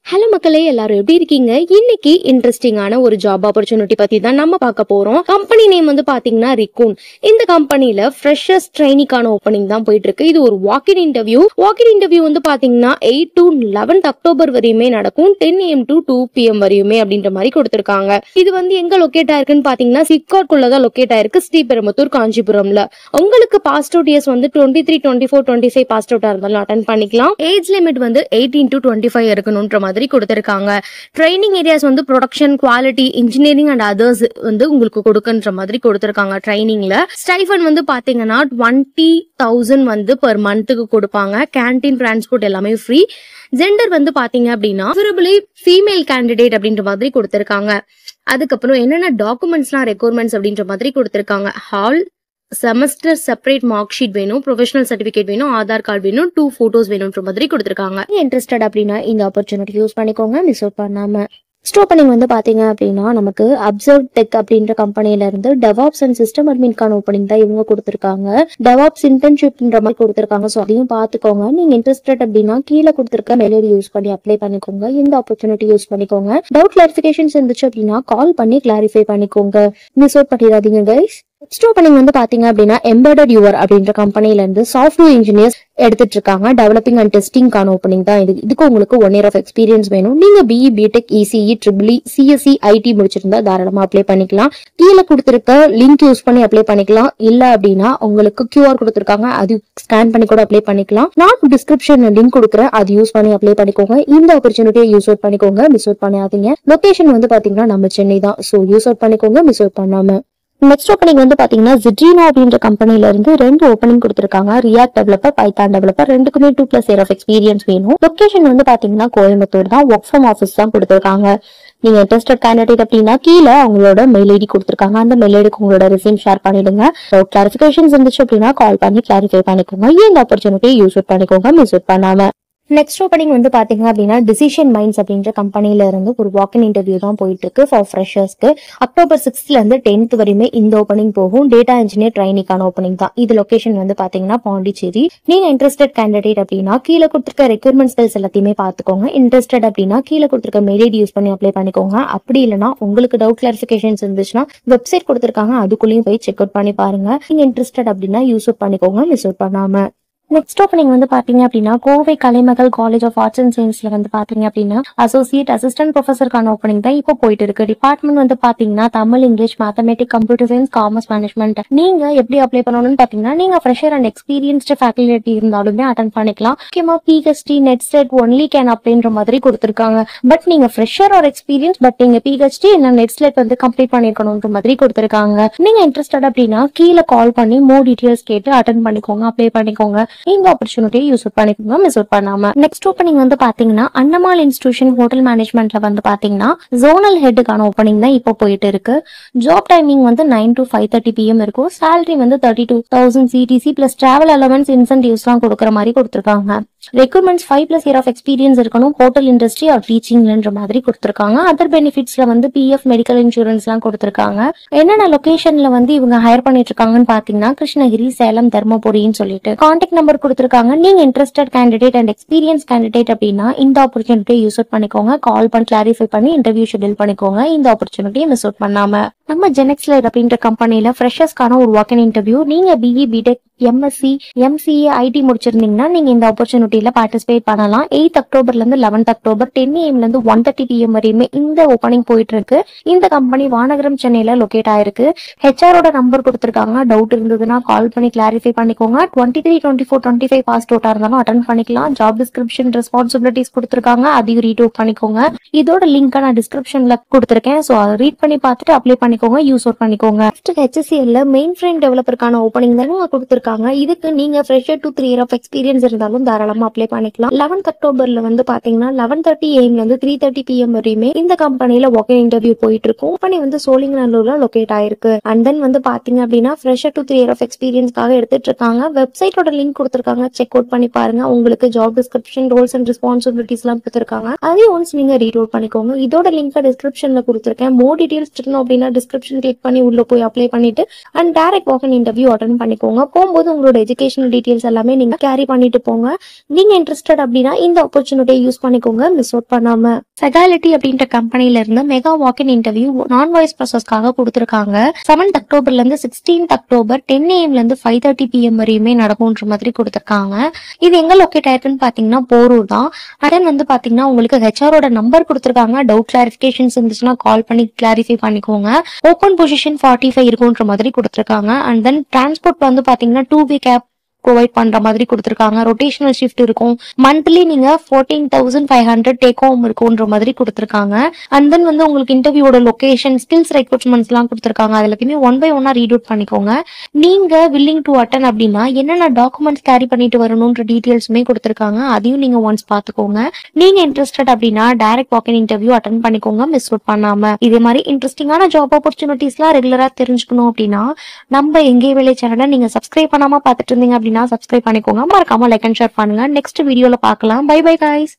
Hello மக்களே, எல்லாரும் எப்படி இருக்கீங்க? இன்னைக்கு இன்ட்ரெஸ்டிங்கான ஒரு ஜாப் ஆப்பர்ச்சுனிட்டி பத்தி தான் நம்ம பார்க்க போறோம். கம்பெனி நேம் வந்து பாத்தீங்கன்னா ரிக்கூன். இந்த கம்பெனில ஃப்ரெஷர்ஸ் ட்ரைனிக்கான ஓப்பனிங் தான் போயிட்டு இருக்கு. இது ஒரு வாக்கின் இன்டர்வியூ. வாக்கின் இன்டர்வியூ வந்து பாத்தீங்கன்னா 8 to 11th அக்டோபர் வரையுமே நடக்கும். 10 AM to 2 PM வரையுமே அப்படின்ற மாதிரி கொடுத்திருக்காங்க. இது வந்து எங்க லொகேட் ஆயிருக்குன்னு பாத்தீங்கன்னா சிப்காட் குள்ளதான் லொகேட் ஆயிருக்கு, ஸ்ரீபெரும்புத்தூர், காஞ்சிபுரம்ல. உங்களுக்கு பாஸ்ட் அவுட் இயர்ஸ் வந்து 23, 24, 25 பாஸ்ட் அவுட்டா இருந்தாலும் அட்டன் பண்ணிக்கலாம். ஏஜ் லிமிட் வந்து 18 to 25 இருக்கணும்ன்ற மாதிரி கொடுத்திருக்காங்க. ட்ரைனிங் ஏரியாஸ் வந்து production, quality, engineering and others வந்து உங்களுக்கு கொடுக்குன்ற மாதிரி கொடுத்திருக்காங்க. ட்ரைனிங்ல ஸ்டைஃபன் வந்து பாத்தீங்கன்னா 20,000 வந்து பெர் மந்த்துக்கு கொடுப்பாங்க. கேன்டீன், டிரான்ஸ்போர்ட் எல்லாமே ஃப்ரீ. ஜெண்டர் வந்து பாத்தீங்க அப்படின்னா ஃபீமேல் கேண்டிடேட் அப்படின்ற மாதிரி கொடுத்திருக்காங்க. அதுக்கப்புறம் என்னென்ன டாக்குமெண்ட்ஸ்லாம் ரெக்யர்மெண்ட்ஸ் அப்படின்ற மாதிரி கொடுத்திருக்காங்க. Hall semester separate mark sheet வேணும், ப்ரொஃபஷனல் சர்டிபிகேட் வேணும், ஆதார் கார்டு வேணும், 2 போட்டோஸ் வேணும்ன்ற மாதிரி கொடுத்திருக்காங்க. இன்ட்ரெஸ்டட் அப்படின்னா இந்த ஆப்பர்ச்சுனிட்டி யூஸ் பண்ணிக்கோங்க, மிஸ் அவுட் பண்ணாம. ஓப்பனிங் வந்து பாத்தீங்க அப்படின்னா நமக்கு அப்சர்வ் டெக் அப்படின்ற கம்பெனில இருந்து டெவாப்ஸ் அண்ட் சிஸ்டம் அட்மின்கான ஓப்பனிங் தான் இவங்க கொடுத்திருக்காங்க. டெவாப்ஸ் இன்டர்ன்ஷிப்ன்ற மாதிரி கொடுத்திருக்காங்க. ஸோ அதையும் பாத்துக்கோங்க. நீங்க இன்ட்ரெஸ்டட் அப்படின்னா கீழே கொடுத்திருக்க மெயில் யூஸ் பண்ணி அப்ளை பண்ணிக்கோங்க. இந்த ஆப்பர்ச்சுனிட்டி யூஸ் பண்ணிக்கோங்க. டவுட் கிளாரிபிகேஷன்ஸ் இருந்துச்சு அப்படின்னா கால் பண்ணி கிளாரிஃபை பண்ணிக்கோங்க. மிஸ் அவுட் பண்ணிடாதீங்க கைஸ். ஓப்பனிங் வந்து பாத்தீங்க அப்படின்னா எம்பெடட் யுவர் அப்படின்ற கம்பெனில இருந்து சாஃப்ட்வேர் இன்ஜினியர்ஸ் எடுத்துட்டு இருக்காங்க. டெவலப்பிங் அண்ட் டெஸ்டிங்கான ஓப்பனிங் தான் இது. இதுக்கு உங்களுக்கு 1 year ஆஃப் எக்ஸ்பீரியன்ஸ் வேணும். நீங்க BE, BTech, ECE, triple E, CSC, IT முடிச்சிருந்தா தாராளமா அப்ளை பண்ணிக்கலாம். கீழே கொடுத்திருக்க லிங்க் யூஸ் பண்ணி அப்ளை பண்ணிக்கலாம். இல்ல அப்படின்னா உங்களுக்கு கியூஆர் கொடுத்திருக்காங்க, அது ஸ்கேன் பண்ணி கூட அப்ளை பண்ணிக்கலாம். நான் டிஸ்கிரிப்ஷன் லிங்க் கொடுக்குறேன், அது யூஸ் பண்ணி அப்ளை பண்ணிக்கோங்க. இந்த ஆப்பர்ச்சுனிட்டியை யூஸ் அவுட் பண்ணிக்கோங்க, மிஸ் அவுட் பண்ணாதீங்க. லொகேஷன் வந்து பாத்தீங்கன்னா நம்ம சென்னை தான். ஸோ யூஸ் அவுட் பண்ணிக்கோங்க, மிஸ் அவுட் பண்ணாம. நெக்ஸ்ட் ஓப்பனிங் வந்து பாத்தீங்கன்னா ஜிட்ரினோ அப்படின்ற கம்பெனில இருந்து 2 ஓப்பனிங் கொடுத்திருக்காங்க. ரியாக்ட் டெவலப்பர், பைத்தான் டெவலப்பர், ரெண்டுக்குமே 2+ year ஆஃப் எக்ஸ்பீரியன்ஸ் வேணும். லொகேஷன் வந்து பாத்தீங்கன்னா கோயம்புத்தூர் தான். ஒர்க் ஃப்ரம் ஆஃபீஸ் தான் கொடுத்திருக்காங்க. நீங்க இன்ட்ரெஸ்டட் கேண்டிடேட் அப்படின்னா கீழே அவங்களோட மெயில் ஐடி கொடுத்திருக்காங்க. அந்த மெயில் ஐடிக்கு உங்களோட ரெஸ்யூம் ஷேர் பண்ணிடுங்க. கிளாரிபிகேஷன்ஸ் இருந்துச்சு அப்படின்னா கால் பண்ணி கிளாரிஃபை பண்ணிக்கோங்க. இந்த ஆப்பர்ச்சுனிட்டியை யூஸ் அவுட் பண்ணிக்கோங்க, மிஸ் அவுட் பண்ணாம. நெக்ஸ்ட் ஓப்பனிங் வந்து பாத்தீங்க அப்படின்னா டிசிஷன் மைண்ட்ஸ் அப்படின்ற கம்பெனில இருந்து ஒரு வாக்கின் இன்டர்வியூ தான் போயிட்டு இருக்கு ஃபார் ஃப்ரெஷர்ஸ்க்கு. அக்டோபர் 6th இருந்து 10th வரையுமே இந்த ஓப்பனிங் போகும். டேட்டா இன்ஜினியர் ட்ரைனிக்கான ஓப்பனிங் தான் இது. லொகேஷன் வந்து பாத்தீங்கன்னா பாண்டிச்சேரி. நீங்க இன்ட்ரெஸ்டட் கேண்டிடேட் அப்படின்னா கீழே கொடுத்திருக்க ரெக்யர்மெண்ட் ஸ்கில்ஸ் எல்லாத்தையுமே பாத்துக்கோங்க. இன்ட்ரெஸ்டட் அப்படின்னா கீழே கொடுத்திருக்க மெயில் ஐடி யூஸ் பண்ணி அப்ளை பண்ணிக்கோங்க. அப்படி இல்லைன்னா உங்களுக்கு டவுட் கிளாரிபிகேஷன்ஸ் இருந்துச்சுன்னா வெப்சைட் கொடுத்திருக்காங்க, அதுக்குள்ளேயும் போய் செக் அவுட் பண்ணி பாருங்க. நீங்க இன்ட்ரெஸ்டட் அப்படின்னா யூஸ் அவுட் பண்ணிக்கோங்க, மிஸ் அவுட் பண்ணாம. நெக்ஸ்ட் ஓப்பனிங் வந்து பாத்தீங்க அப்படின்னா கோவை கலைமகள் காலேஜ் ஆஃப் ஆர்ட்ஸ் அண்ட் சயின்ஸ்ல வந்து பாத்தீங்க அப்படின்னா அசோசியேட் அசிஸ்டன்ட் ப்ரொஃபஸருக்கான ஓப்பனிங் தான் இப்போ போயிட்டு இருக்கு. டிபார்ட்மெண்ட் வந்து பாத்தீங்கன்னா Tamil, English, mathematics, computer science, commerce management. நீங்க எப்படி அப்ளை பண்ணணும்னு பாத்தீங்கன்னா நீங்க ஃப்ரெஷர் அண்ட் எக்ஸ்பீரியன்ஸ்டு ஃபேக்கல்டி இருந்தாலுமே அட்டன் பண்ணிக்கலாம். முக்கியமா PhD, NET SET only can அப்ளைன்ற மாதிரி கொடுத்திருக்காங்க. பட் நீங்க ஃப்ரெஷர் ஆர் எக்ஸ்பீரியன்ஸ், பட் நீங்க பிஹெச்டி இல்ல நெட் செட் வந்து கம்ப்ளீட் பண்ணிருக்கணும்ன்ற மாதிரி கொடுத்திருக்காங்க. நீங்க இன்ட்ரெஸ்டட் அப்படின்னா கீழே கால் பண்ணி மோர் டீடைல்ஸ் கேட்டு அட்டன் பண்ணிக்கோங்க, அப்ளை பண்ணிக்கோங்க. இந்த ஆப்பர்ச்சுனிட்டியை யூஸ் பண்ணிக்கோங்க, மிஸ் அவுட் பண்ணாம. நெக்ஸ்ட் ஓப்பனிங் வந்து பாத்தீங்கன்னா அண்ணமால் இன்ஸ்டிடியூஷன் ஹோட்டல் மேனேஜ்மெண்ட்ல வந்து பாத்தீங்கன்னா ஜோனல் ஹெட்டுக்கான ஓப்பனிங் தான் இப்போ போயிட்டு இருக்கு. ஜாப் டைமிங் வந்து 9 to 5:30 PM இருக்கும். சேலரி வந்து 32,000 CTC plus travel allowance, incentives எல்லாம் கொடுக்குற மாதிரி கொடுத்திருக்காங்க. ரெக்ரூட்மெண்ட்ஸ் 5+ year ஆஃப் எக்ஸ்பீரியன்ஸ் இருக்கணும். ஹோட்டல் இண்டஸ்ட்ரி ஆர் டீச்சிங்ன்ற மாதிரி கொடுத்திருக்காங்க. அதர் பெனிஃபிட்ஸ்ல வந்து PF, மெடிக்கல் இன்சூரன்ஸ் எல்லாம் கொடுத்திருக்காங்க. என்னென்ன லொகேஷன்ல வந்து இவங்க ஹையர் பண்ணிட்டு இருக்காங்கன்னு பாத்தீங்கன்னா கிருஷ்ணகிரி, சேலம், தர்மபுரின்னு சொல்லிட்டு கான்டாக்ட் நம்பர் கொடுத்திருக்காங்க. நீங்க interested candidate and experience candidate அப்படின்னா இந்த ஆப்பர்ச்சுனிட்டியை யூஸ் அவுட் பண்ணிக்கோங்க. கால் பண்ணி கிளாரிஃபை பண்ணி இன்டர்வியூ ஷெட்யூல் பண்ணிக்கோங்க. இந்த ஆப்பர்ச்சுனிட்டியை மிஸ் அவுட் பண்ணாம. நம்ம ஜெனெக்ஸ்ல அப்படின்ற கம்பெனில ஃப்ரெஷர்ஸ்க்கான ஒரு வாக்கின் இன்டர்வியூ. நீங்க BE, BTech, MSc, MCA, IT முடிச்சிருந்தீங்கன்னா நீங்க இந்த ஆப்பர்ச்சுனிட்டியில பார்ட்டிசிபேட் பண்ணலாம். 8th அக்டோபர்ல இருந்து 11th அக்டோபர் 10 AM ல இருந்து 1:30 PM வரையுமே இந்த ஓப்பனிங் போயிட்டு இருக்கு. இந்த கம்பெனி வானகரம், சென்னையில லொகேட் ஆயிருக்கு. ஹெச்ஆரோட நம்பர் கொடுத்திருக்காங்க. டவுட் இருந்ததுன்னா கால் பண்ணி கிளாரிஃபை பண்ணிக்கோங்க. 23, 24, 25 பாஸ்ட் அவுட்டா இருந்தாலும் அட்டன் பண்ணிக்கலாம். ஜாப் டிஸ்கிரிப்ஷன், ரெஸ்பான்சிபிலிட்டிஸ் கொடுத்திருக்காங்க, அதையும் ரீட் அவுட் பண்ணிக்கோங்க. இதோட லிங்க் நான் டிஸ்கிரிப்ஷன்ல கொடுத்திருக்கேன். சோ அதை ரீட் பண்ணி பார்த்துட்டு அப்ளை பண்ணிக்கோங்க, யூஸ் அவுட் பண்ணிக்கோங்க. HCL மெயின் ஃப்ரேம் டெவலப்பருக்கான ஓப்பனிங் தான் கொடுத்திருக்காங்க. இதுக்கு நீங்க fresher to 3 year of experience இருந்தாலும் தாராளமா அப்ளை பண்ணிக்கலாம். 11th அக்டோபர்ல வந்து பாத்தீங்கன்னா 11:30 AM ல இருந்து 3:30 PM வரையுமே இந்த கம்பெனில வாக்கின் இன்டர்வியூ போயிட்டு இருக்கும். கம்பெனி வந்து சோழிங்கநல்லூர்ல லொகேட் ஆயிருக்கு. அண்ட் தென் வந்து பாத்தீங்க அப்படின்னா ஃப்ரெஷர் to 3 year ஆஃப் எக்ஸ்பீரியன்ஸ்க்காக எடுத்துட்டு இருக்காங்க. வெப்சைட்டோட லிங்க் கொடுத்திருக்காங்க, செக் அவுட் பண்ணி பாருங்க. உங்களுக்கு job description, roles and responsibilities எல்லாம் கொடுத்திருக்காங்க. அதையும் ஒன்ஸ் நீங்க ரீட் அவுட் பண்ணிக்கோங்க. இதோட லிங்க் டிஸ்கிரிப்ஷன்ல கொடுத்திருக்கேன். மோர் டீடைல்ஸ் இருக்கணும் அப்படின்னா டிஸ்கிரிப்ஷன் கிளிக் பண்ணி உள்ள போய் அப்ளை பண்ணிட்டு and direct walk in interview attend பண்ணிக்கோங்க. போகும்போது உங்களோட எஜுகேஷனல் டீடைல்ஸ் எல்லாமே நீங்க கேரி பண்ணிட்டு போங்க. நீங்க இன்ட்ரெஸ்டட் அப்படின்னா இந்த ஆப்பர்ச்சுனிட்டியை யூஸ் பண்ணிக்கோங்க, மிஸ் அவுட் பண்ணாம. செகாலிட்டி அப்படின்ற கம்பெனில இருந்து மெகா வாக் இன் இன்டர்வியூ நான் வாய்ஸ் ப்ராசஸ்க்காக கொடுத்துருக்காங்க. 7th அக்டோபர்ல இருந்து 16th அக்டோபர் 10 AM ல இருந்து 5:30 PM வரையுமே நடக்கும்ன்ற மாதிரி கொடுத்துருக்காங்க. இது எங்க லொக்கேட் ஆயிருக்குன்னு பாத்தீங்கன்னா போரூர் தான். அடன் வந்து பாத்தீங்கன்னா உங்களுக்கு ஹெச்ஆரோட நம்பர் கொடுத்துருக்காங்க. டவுட் கிளாரிஃபிகேஷன்ஸ் இருந்துச்சுன்னா கால் பண்ணி கிளாரிஃபை பண்ணிக்கோங்க. ஓப்பன் பொசிஷன் 45 இருக்குன்ற மாதிரி கொடுத்துருக்காங்க. அண்ட் தென் டிரான்ஸ்போர்ட் வந்து பாத்தீங்கன்னா 2 கேப் ப்ரொவைட் பண்ற மாதிரி கொடுத்துருக்காங்க. ரொட்டேஷனல் ஷிஃப்ட் இருக்கும். மந்த்லி நீங்க 14,500 டேக் ஹோம் இருக்கும்ன்ற மாதிரி கொடுத்துருக்காங்க. அண்ட் தென் வந்து உங்களுக்கு இன்டர்வியூட லொகேஷன், ஸ்கில்ஸ் ரெக்ரூட்மெண்ட்ஸ் எல்லாம் கொடுத்துருக்காங்க. அது எல்லாத்தையுமே 1 by 1 ரீட் அவுட் பண்ணிக்கோங்க. நீங்க வில்லிங் டு அட்டன் அப்படின்னா என்னென்ன டாக்குமெண்ட்ஸ் கேரி பண்ணிட்டு வரணும்ன்ற டீடைல்ஸுமே கொடுத்துருக்காங்க. அதையும் நீங்க ஒன்ஸ் பாத்துக்கோங்க. நீங்க இன்ட்ரெஸ்டட் அப்படின்னா direct walk in interview attend பண்ணிக்கோங்க, மிஸ் அவுட் பண்ணாம. இதே மாதிரி இன்ட்ரெஸ்டிங்கான ஜாப் ஆப்பர்ச்சுனிட்டிஸ்லாம் ரெகுலரா தெரிஞ்சுக்கணும் அப்படின்னா நம்ம எங்கே வேலை சேனலை நீங்க சப்ஸ்கிரைப் பண்ணாம பாத்துட்டு இருந்தீங்க அப்படின்னா சப்ஸ்கிரைப் பண்ணிக்கோங்க. மறக்காம லைக் அண்ட் ஷேர் பண்ணுங்க. நெக்ஸ்ட் வீடியோல பார்க்கலாம். Bye bye guys.